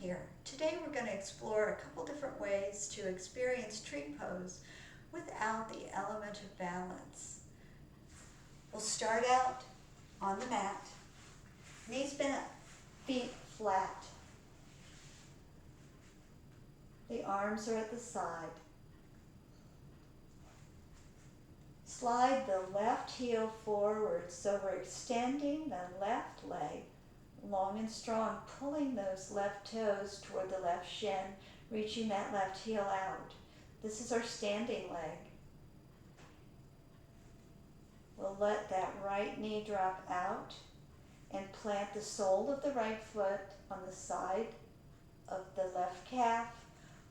here. Today we're going to explore a couple different ways to experience tree pose without the element of balance. We'll start out on the mat, knees bent, feet flat. The arms are at the side. Slide the left heel forward so we're extending the left leg long and strong, pulling those left toes toward the left shin, reaching that left heel out. This is our standing leg. We'll let that right knee drop out and plant the sole of the right foot on the side of the left calf,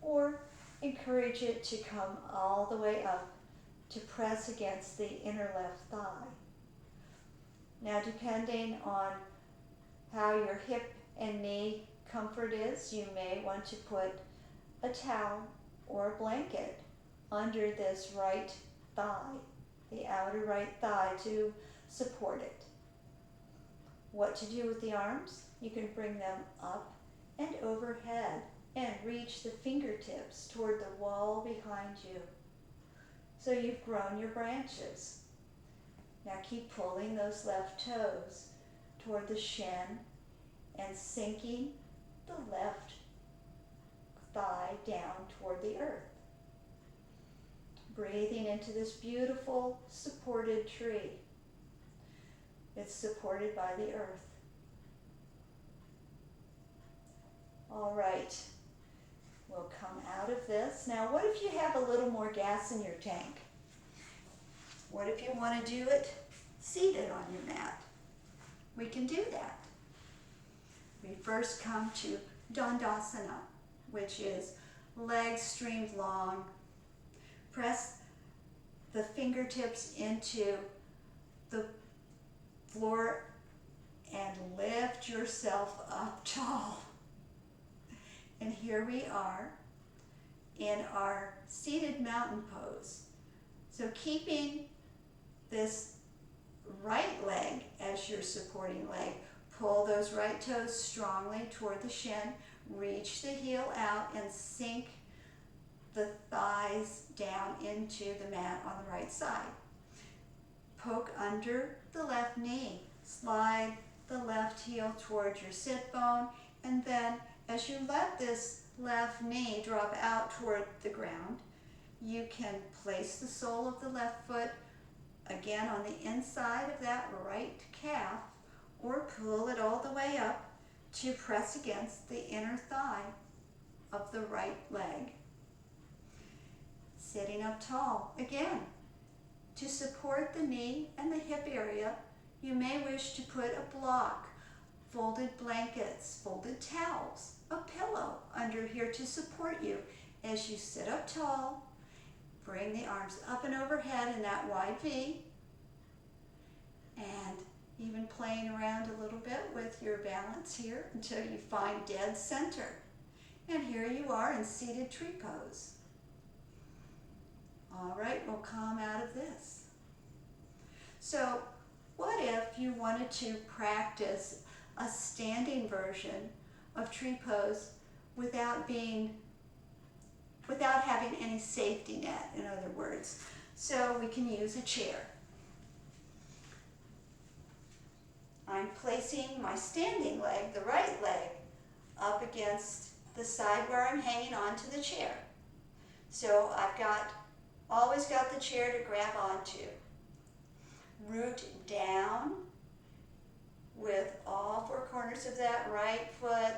or encourage it to come all the way up to press against the inner left thigh. Now, depending on how your hip and knee comfort is, you may want to put a towel or a blanket under this right thigh, the outer right thigh, to support it. What to do with the arms? You can bring them up and overhead and reach the fingertips toward the wall behind you. So you've grown your branches. Now keep pulling those left toes toward the shin and sinking the left thigh down toward the earth. Breathing into this beautiful supported tree. It's supported by the earth. All right, we'll come out of this. Now, what if you have a little more gas in your tank? What if you want to do it seated on your mat? We can do that. We first come to Dandasana, which is legs streamed long. Press the fingertips into the floor and lift yourself up tall. And here we are in our seated mountain pose. So keeping this right leg as your supporting leg, pull those right toes strongly toward the shin, reach the heel out and sink the thighs down into the mat on the right side. Poke under the left knee, slide the left heel toward your sit bone, and then as you let this left knee drop out toward the ground, you can place the sole of the left foot again on the inside of that right calf, or pull it all the way up to press against the inner thigh of the right leg. Sitting up tall, again, to support the knee and the hip area, you may wish to put a block, folded blankets, folded towels, a pillow under here to support you as you sit up tall. Bring the arms up and overhead in that wide V, and even playing around a little bit with your balance here until you find dead center. And here you are in seated tree pose. All right, we'll come out of this. So what if you wanted to practice a standing version of tree pose without having any safety net, in other words? So we can use a chair. I'm placing my standing leg, the right leg, up against the side where I'm hanging onto the chair. So I've always got the chair to grab onto. Root down with all four corners of that right foot.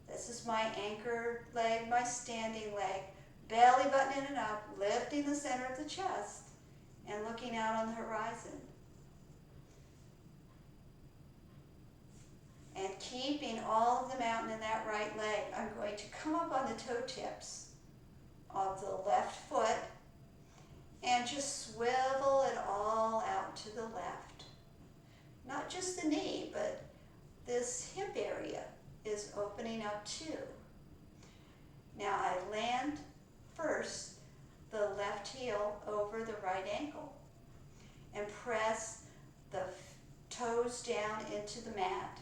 This is my anchor leg, my standing leg. Belly button in and up, lifting the center of the chest and looking out on the horizon. And keeping all of the mountain in that right leg, I'm going to come up on the toe tips of the left foot and just swivel it all out to the left. Not just the knee, but this hip area is opening up too. Now I land first the left heel over the right ankle and press the toes down into the mat.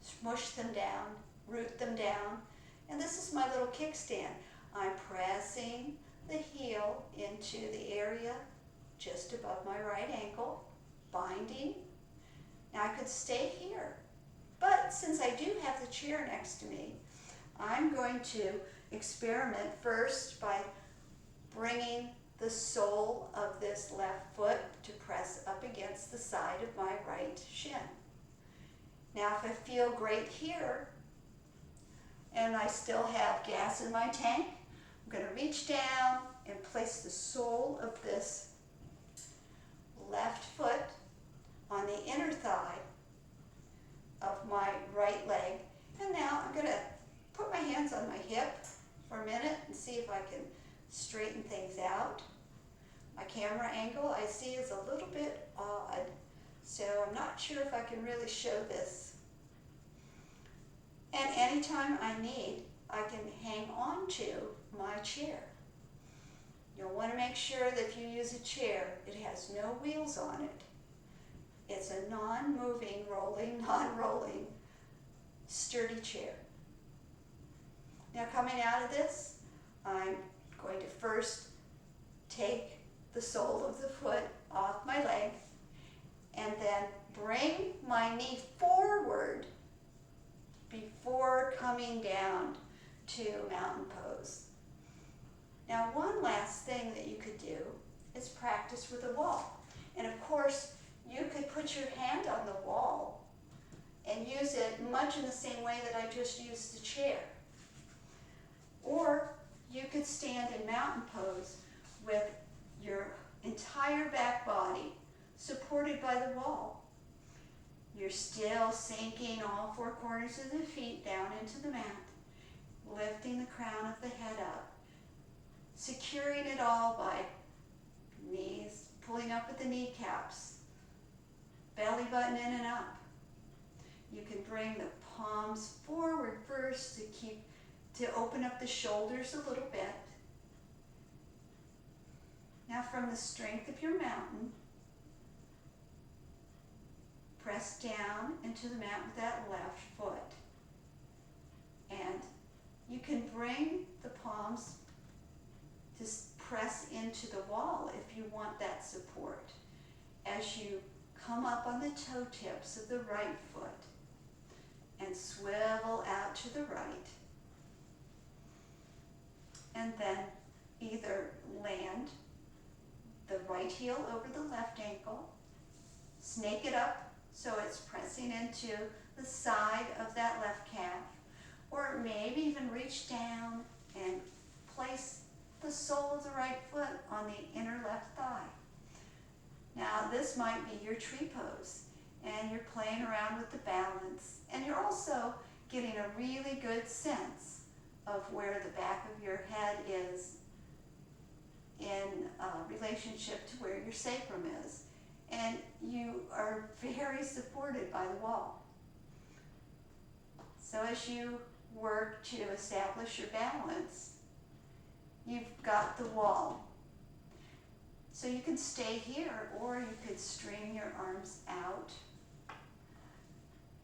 Smush them down root them down. And this is my little kickstand. I'm pressing the heel into the area just above my right ankle, binding. Now I could stay here, but since I do have the chair next to me, I'm going to experiment first by bringing the sole of this left foot to press up against the side of my right shin. Now if I feel great here, and I still have gas in my tank, I'm going to reach down and place the sole of this left foot on the inner thigh of my right leg. And now I'm going to put my hands on my hip for a minute and see if I can straighten things out. My camera angle I see is a little bit odd, so I'm not sure if I can really show this. And anytime I need, I can hang on to my chair. You'll want to make sure that if you use a chair, it has no wheels on it. It's a non-moving, rolling, non-rolling, sturdy chair. Now coming out of this, I'm going to first take the sole of the foot off my leg and then bring my knee forward before coming down to mountain pose. Now one last thing that you could do is practice with a wall. And of course, you could put your hand on the wall and use it much in the same way that I just used the chair. Or you could stand in mountain pose with your entire back body supported by the wall. You're still sinking all four corners of the feet down into the mat, lifting the crown of the head up, securing it all by knees, pulling up at the kneecaps, belly button in and up. You can bring the palms forward first to open up the shoulders a little bit. Now from the strength of your mountain, press down into the mat with that left foot. And you can bring the palms to press into the wall if you want that support as you come up on the toe tips of the right foot and swivel out to the right. And then either land the right heel over the left ankle, snake it up so it's pressing into the side of that left calf, or maybe even reach down and place the sole of the right foot on the inner left thigh. Now this might be your tree pose, and you're playing around with the balance, and you're also getting a really good sense of where the back of your head is in relationship to where your sacrum is. And you are very supported by the wall. So as you work to establish your balance, you've got the wall. So you can stay here, or you could string your arms out,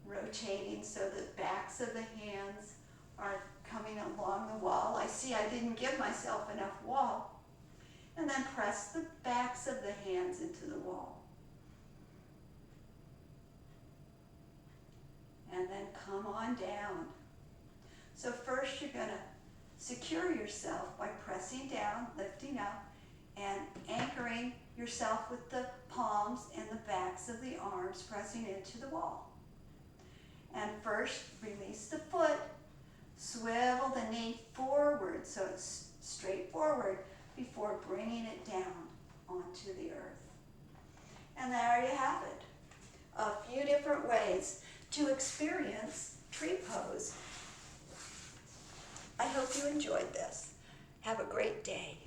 rotating so the backs of the hands are coming along the wall. I see I didn't give myself enough wall. And then press the backs of the hands into the wall. And then come on down. So first you're going to secure yourself by pressing down, lifting up, and anchoring yourself with the palms and the backs of the arms pressing into the wall. And first release the foot, swivel the knee forward so it's straight forward before bringing it down onto the earth. And there you have it. A few different ways to experience tree pose. I hope you enjoyed this. Have a great day.